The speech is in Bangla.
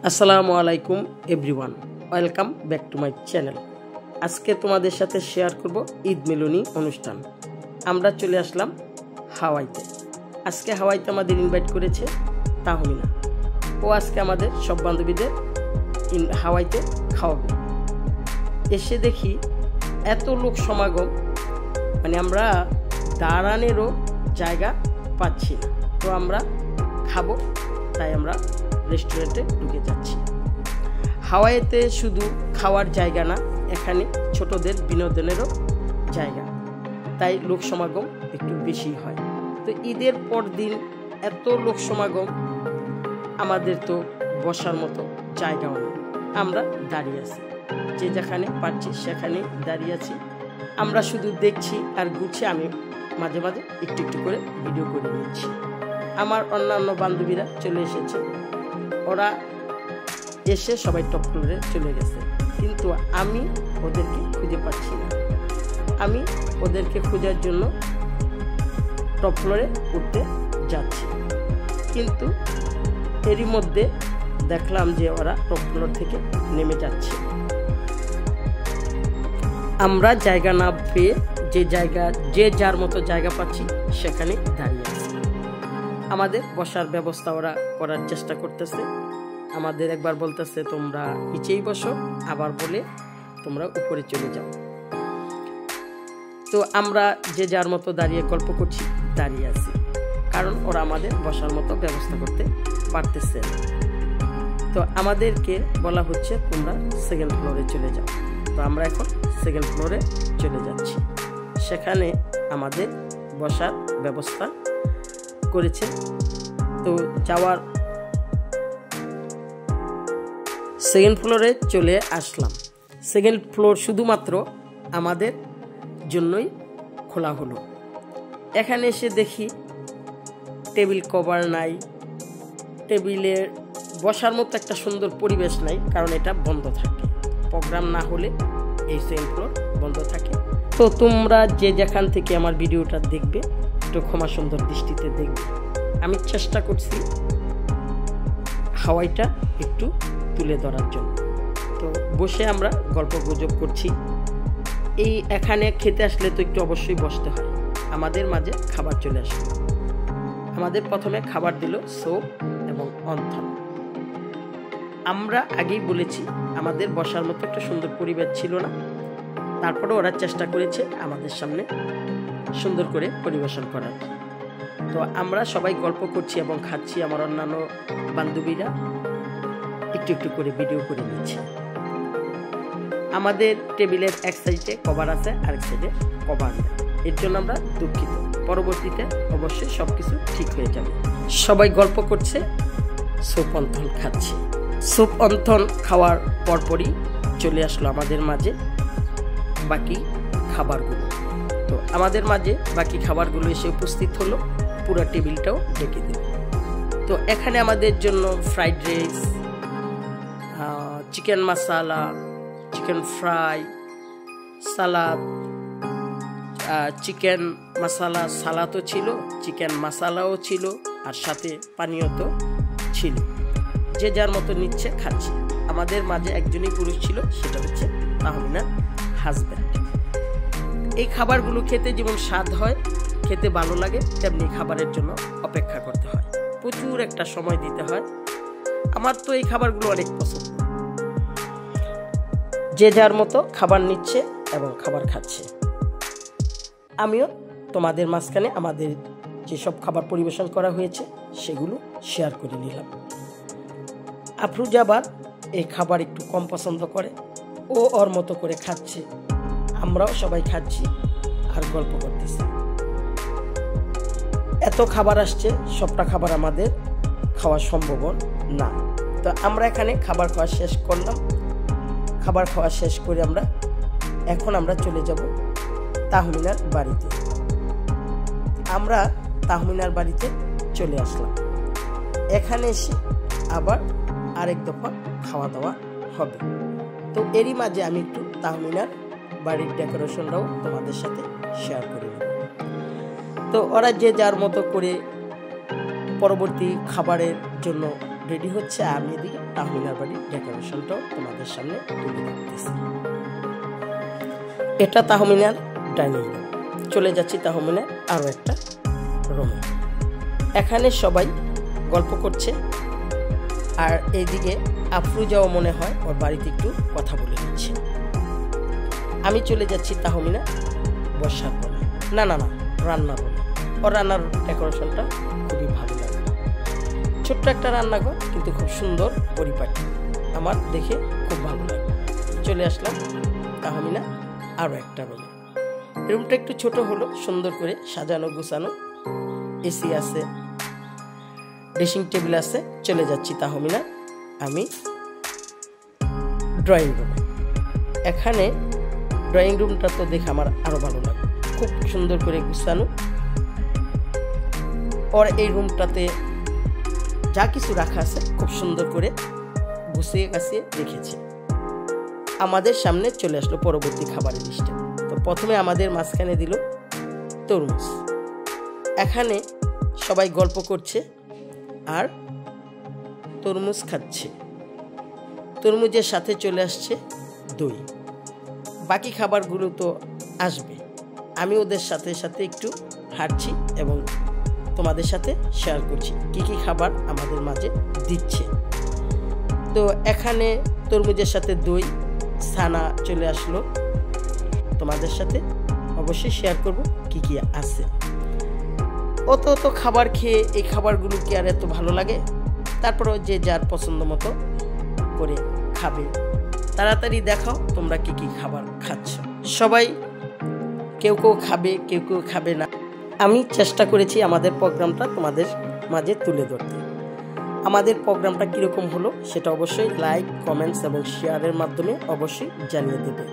আসসালামু আলাইকুম everyone, welcome back to my channel. আজকে তোমাদের সাথে শেয়ার করব ঈদ মিলনী অনুষ্ঠান। আমরা চলে আসলাম হাওয়াইতে। আজকে হাওয়াইতে আমাদের ইনভাইট করেছে তাহমিনা। ও আজকে আমাদের সব বান্ধবীদের হাওয়াইতে খাওয়াবে। এসে দেখি এত লোক সমাগম, মানে আমরা দাঁড়ানেরও জায়গা পাচ্ছি না। তো আমরা খাবো, তাই আমরা রেস্টুরেন্টে ঢুকে যাচ্ছি। হাওয়াইতে শুধু খাওয়ার জায়গা না, এখানে ছোটদের বিনোদনেরও জায়গা, তাই লোক সমাগম একটু বেশি হয়। তো ঈদের পর দিন এত লোক সমাগম, আমাদের তো বসার মতো জায়গাও নেই। আমরা দাঁড়িয়ে আছি, যে যেখানে পারছি সেখানে দাঁড়িয়ে আছি। আমরা শুধু দেখছি আর ঘুরছি। আমি মাঝে মাঝে একটু একটু করে ভিডিও করে নিচ্ছি। আমার অন্যান্য বান্ধবীরা চলে এসেছে, ওরা এসে সবাই টপ ফ্লোরে চলে গেছে, কিন্তু আমি ওদেরকে খুঁজে পাচ্ছি না। আমি ওদেরকে খোঁজার জন্য টপ ফ্লোরে উঠতে যাচ্ছি, কিন্তু এরই মধ্যে দেখলাম যে ওরা টপ ফ্লোর থেকে নেমে যাচ্ছে। আমরা জায়গা না পেয়ে যে যার মতো জায়গা পাচ্ছি সেখানে দাঁড়িয়ে আছি। আমাদের বসার ব্যবস্থা ওরা করার চেষ্টা করতেছে। আমাদের একবার বলতেছে তোমরা নিচেই বসো, আবার বলে তোমরা উপরে চলে যাও। তো আমরা যে যার মতো দাঁড়িয়ে গল্প করছি, দাঁড়িয়ে আছি, কারণ ওরা আমাদের বসার মতো ব্যবস্থা করতে পারতেছে না। তো আমাদেরকে বলা হচ্ছে তোমরা সেকেন্ড ফ্লোরে চলে যাও। তো আমরা এখন সেকেন্ড ফ্লোরে চলে যাচ্ছি। সেখানে আমাদের বসার ব্যবস্থা করেছে। তো যাওয়ার সেকেন্ড ফ্লোরে চলে আসলাম। সেকেন্ড ফ্লোর শুধুমাত্র আমাদের জন্যই খোলা হলো। এখানে এসে দেখি টেবিল কভার নাই, টেবিলে বসার মতো একটা সুন্দর পরিবেশ নাই, কারণ এটা বন্ধ থাকে। প্রোগ্রাম না হলে এই সেকেন্ড ফ্লোর বন্ধ থাকে। তো তোমরা যে যেখান থেকে আমার ভিডিওটা দেখবে একটু ক্ষমা সুন্দর দৃষ্টিতে দেখবে। আমি চেষ্টা করছি হাওয়াইটা একটু তুলে ধরার জন্য। তো বসে আমরা গল্প গুজব করছি। এখানে খেতে আসলে তো একটু অবশ্যই বসতে হয়। আমাদের মাঝে খাবার চলে আসলো। আমাদের প্রথমে খাবার দিল সোপ এবং অন্থন। আমরা আগেই বলেছি আমাদের বসার মতো একটা সুন্দর পরিবেশ ছিল না, তারপরে ওরা চেষ্টা করেছে আমাদের সামনে সুন্দর করে পরিবেশন করার। তো আমরা সবাই গল্প করছি এবং খাচ্ছি। আমার অন্যান্য বান্ধবীরা একটু একটু করে ভিডিও করে নিচ্ছে। আমাদের টেবিলের এক সাইডে কভার আছে, আরেক সাইডে কভার নেই। এর জন্য আমরা দুঃখিত। পরবর্তীতে অবশ্যই সবকিছু ঠিক হয়ে যাবে। সবাই গল্প করছে, স্যুপ অন্থন খাচ্ছে। স্যুপ অন্থন খাওয়ার পরপরই চলে আসলো আমাদের মাঝে বাকি খাবারগুলো। তো আমাদের মাঝে বাকি খাবারগুলো এসে উপস্থিত হলো, পুরো টেবিলটাও ডেকে দিল। তো এখানে আমাদের জন্য ফ্রাইড রাইস, চিকেন মশালা, চিকেন ফ্রাই, সালাদ, চিকেন মশালা সালাদও ছিল, চিকেন মশালাও ছিল, আর সাথে পানীয় তো ছিল। যে যার মতো নিচ্ছে, খাচ্ছে। আমাদের মাঝে একজনই পুরুষ ছিল, সেটা হচ্ছে তাহমিনার হাজব্যান্ড। এই খাবারগুলো খেতে যেমন স্বাদ হয়, খেতে ভালো লাগে, তেমনি খাবারের জন্য অপেক্ষা করতে হয়, প্রচুর একটা সময় দিতে হয়। আমার তো এই খাবারগুলো অনেক পছন্দ। যে যার মতো খাবার নিচ্ছে এবং খাবার খাচ্ছে। আমিও তোমাদের মাঝখানে আমাদের যেসব খাবার পরিবেশন করা হয়েছে সেগুলো শেয়ার করে নিলাম। আফরুজাবাদ এই খাবার একটু কম পছন্দ করে, ও ওর মতো করে খাচ্ছে, আমরাও সবাই খাচ্ছি আর গল্প করতেছি। এত খাবার আসছে, সবটা খাবার আমাদের খাওয়া সম্ভব না। তো আমরা এখানে খাবার খাওয়া শেষ করলাম। খাবার খাওয়া শেষ করে এখন আমরা চলে যাব তাহমিনার বাড়িতে। আমরা তাহমিনার বাড়িতে চলে আসলাম। এখানে এসে আবার আরেক দফা খাওয়া দাওয়া হবে। তো এরই মাঝে আমি একটু তাহমিনার বাড়ির ডেকোরেশনটাও তোমাদের সাথে শেয়ার করে নেব। তো ওরা যে যার মতো করে পরবর্তী খাবারের জন্য রেডি হচ্ছে, আমি এদিকে তাহমিনার বাড়ির ডেকোরেশনটাও তোমাদের সামনে তুলে ধরতেছি। এটা তাহমিনার ডাইনিং রুম। চলে যাচ্ছি তাহমিনার আরও একটা রুমে। এখানে সবাই গল্প করছে, আর এইদিকে আফরুজাও মনে হয় ওর বাড়িতে একটু কথা বলে নিচ্ছে। আমি চলে যাচ্ছি তাহমিনা বসার রুমে, না না না রান্নার রুমে। ওর রান্নার ডেকোরেশনটা খুবই ভালো লাগে। ছোট্ট একটা রান্নাঘর, কিন্তু খুব সুন্দর পরিপাটি, আমার দেখে খুব ভালো লাগে। চলে আসলাম তাহমিনা আরও একটা রুমে। রুমটা একটু ছোট হলো, সুন্দর করে সাজানো গুছানো, এসি আছে, ড্রেসিং টেবিল আছে। চলে যাচ্ছি তাহমিনা আমি ড্রয়িং রুমে। এখানে ড্রয়িং রুমটা তো দেখে আমার আরও ভালো লাগে, খুব সুন্দর করে গুছানো। ওর এই রুমটাতে যা কিছু রাখা আছে খুব সুন্দর করে গুছিয়ে গাছিয়ে রেখেছে। আমাদের সামনে চলে আসলো পরবর্তী খাবারের লিস্টে। তো প্রথমে আমাদের মাঝখানে দিল তরমুজ। এখানে সবাই গল্প করছে আর তরমুজ খাচ্ছে। তরমুজের সাথে চলে আসছে দই। বাকি খাবারগুলো তো আসবে, আমি ওদের সাথে সাথে একটু হাঁটছি এবং তোমাদের সাথে শেয়ার করছি কি কি খাবার আমাদের মাঝে দিচ্ছে। তো এখানে তরমুজের সাথে দই, ছানা চলে আসলো। তোমাদের সাথে অবশ্যই শেয়ার করব কি কি আছে। অত খাবার খেয়ে এই খাবারগুলো কি আর এত ভালো লাগে? তারপরেও যে যার পছন্দ মতো করে খাবে। তাড়াতাড়ি দেখাও তোমরা কি কি খাবার খাচ্ছ। সবাই কেউ কেউ খাবে, কেউ কেউ খাবে না। আমি চেষ্টা করেছি আমাদের প্রোগ্রামটা তোমাদের মাঝে তুলে ধরতে। আমাদের প্রোগ্রামটা কীরকম হলো সেটা অবশ্যই লাইক, কমেন্টস এবং শেয়ারের মাধ্যমে অবশ্যই জানিয়ে দেবে।